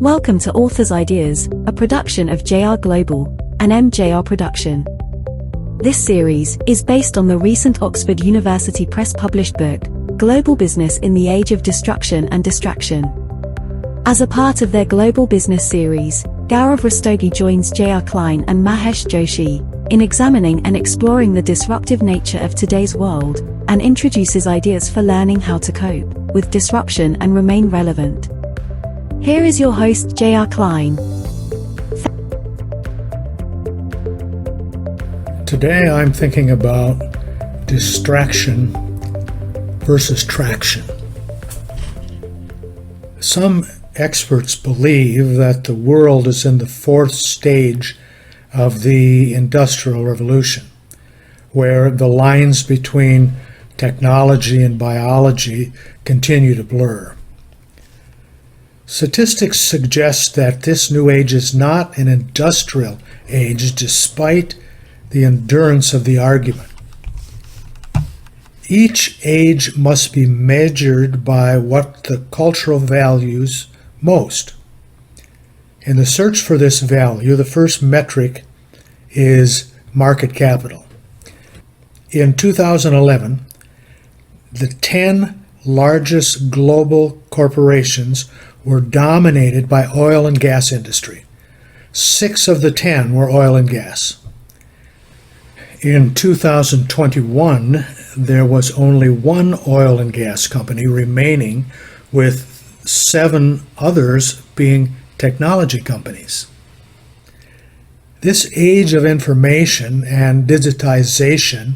Welcome to Authors Ideas, a production of JR Global, an MJR production. This series is based on the recent Oxford University Press published book, Global Business in the Age of Destruction and Distraction. As a part of their Global Business series, Gaurav Rastogi joins J.R. Klein and Mahesh Joshi in examining and exploring the disruptive nature of today's world, and introduces ideas for learning how to cope with disruption and remain relevant. Here is your host, J.R. Klein. Today I'm thinking about distraction versus traction. Some experts believe that the world is in the fourth stage of the Industrial Revolution, where the lines between technology and biology continue to blur. Statistics suggest that this new age is not an industrial age, despite the endurance of the argument. Each age must be measured by what the cultural values most. In the search for this value, the first metric is market capital. In 2011, the 10 largest global corporations were dominated by oil and gas industry. 6 of the 10 were oil and gas. In 2021, there was only one oil and gas company remaining, with 7 others being technology companies. This age of information and digitization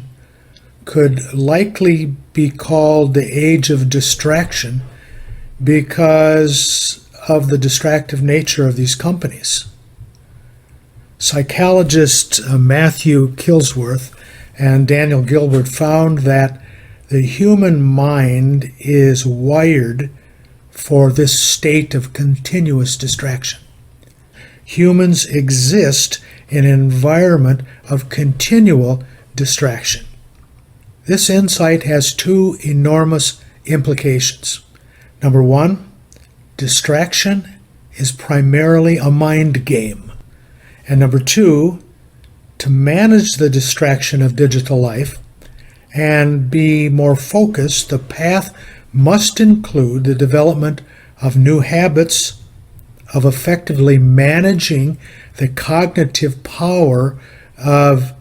could likely be called the age of distraction because of the distractive nature of these companies. Psychologists Matthew Kilsworth and Daniel Gilbert found that the human mind is wired for this state of continuous distraction. Humans exist in an environment of continual distraction. This insight has 2 enormous implications. Number 1, distraction is primarily a mind game. And number 2, to manage the distraction of digital life and be more focused, the path must include the development of new habits of effectively managing the cognitive power of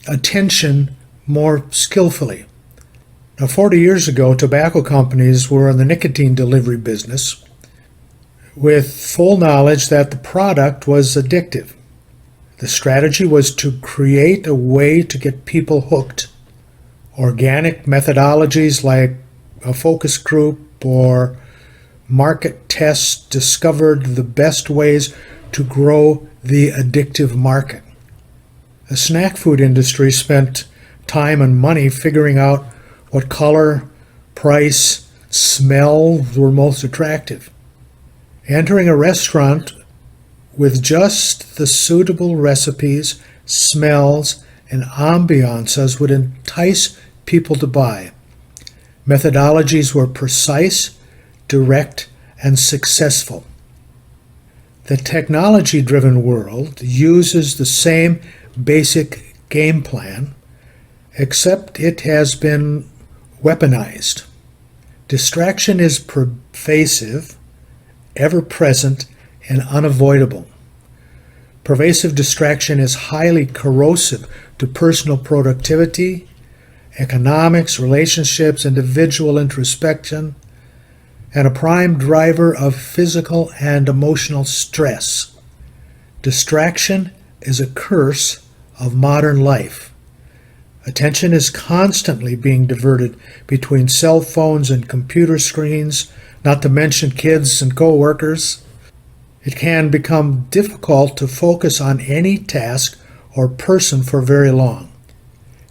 attention more skillfully. Now, 40 years ago, tobacco companies were in the nicotine delivery business with full knowledge that the product was addictive. The strategy was to create a way to get people hooked. Organic methodologies like a focus group or market tests discovered the best ways to grow the addictive market. The snack food industry spent time and money figuring out what color, price, smell were most attractive. Entering a restaurant with just the suitable recipes, smells, and ambiances would entice people to buy. Methodologies were precise, direct, and successful. The technology-driven world uses the same basic game plan, except it has been weaponized. Distraction is pervasive, ever-present, and unavoidable. Pervasive distraction is highly corrosive to personal productivity, economics, relationships, individual introspection, and a prime driver of physical and emotional stress. Distraction is a curse of modern life. Attention is constantly being diverted between cell phones and computer screens, not to mention kids and co-workers. It can become difficult to focus on any task or person for very long.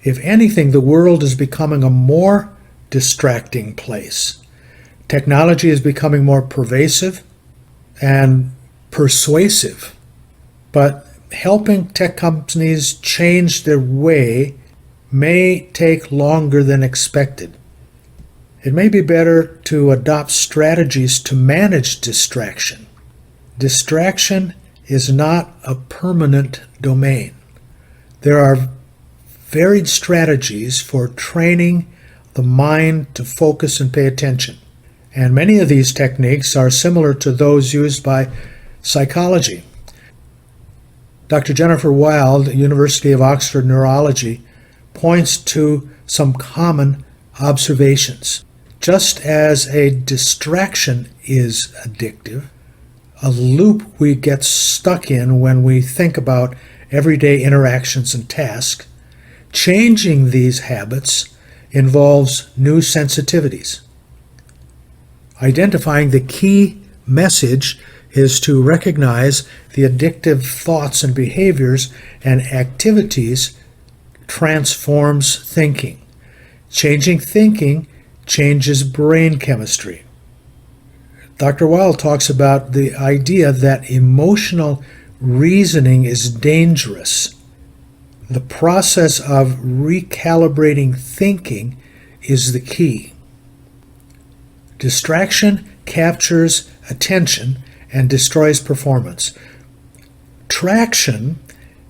If anything, the world is becoming a more distracting place. Technology is becoming more pervasive and persuasive, but helping tech companies change their way may take longer than expected. It may be better to adopt strategies to manage distraction. Distraction is not a permanent domain. There are varied strategies for training the mind to focus and pay attention. And many of these techniques are similar to those used by psychology. Dr. Jennifer Wild, University of Oxford Neurology, points to some common observations. Just as a distraction is addictive, a loop we get stuck in when we think about everyday interactions and tasks, changing these habits involves new sensitivities. Identifying the key message is to recognize the addictive thoughts and behaviors and activities transforms thinking. Changing thinking changes brain chemistry. Dr. Wild talks about the idea that emotional reasoning is dangerous. The process of recalibrating thinking is the key. Distraction captures attention and destroys performance. Traction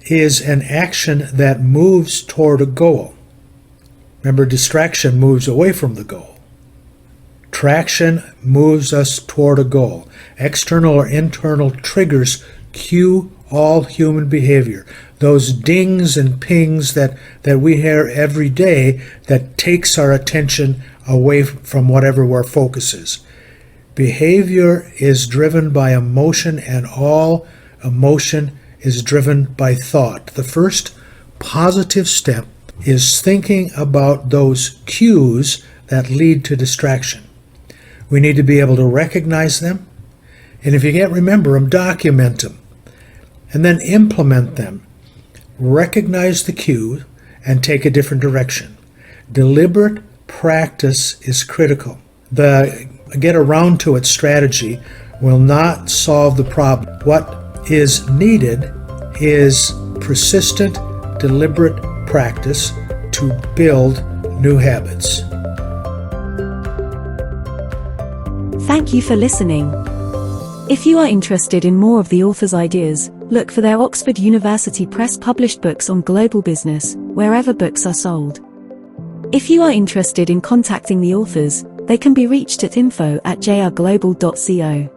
is an action that moves toward a goal. Remember, distraction moves away from the goal. Traction moves us toward a goal. External or internal triggers cue all human behavior. Those dings and pings that we hear every day that takes our attention away from whatever our focus is. Behavior is driven by emotion, and all emotion is driven by thought. The first positive step is thinking about those cues that lead to distraction. We need to be able to recognize them, and if you can't remember them, document them, and then implement them. Recognize the cue and take a different direction. Deliberate practice is critical. The get around to it strategy will not solve the problem. What is needed is persistent, deliberate practice to build new habits. Thank you for listening. If you are interested in more of the author's ideas, look for their Oxford University Press published books on global business, wherever books are sold. If you are interested in contacting the authors, they can be reached at info@jrglobal.co.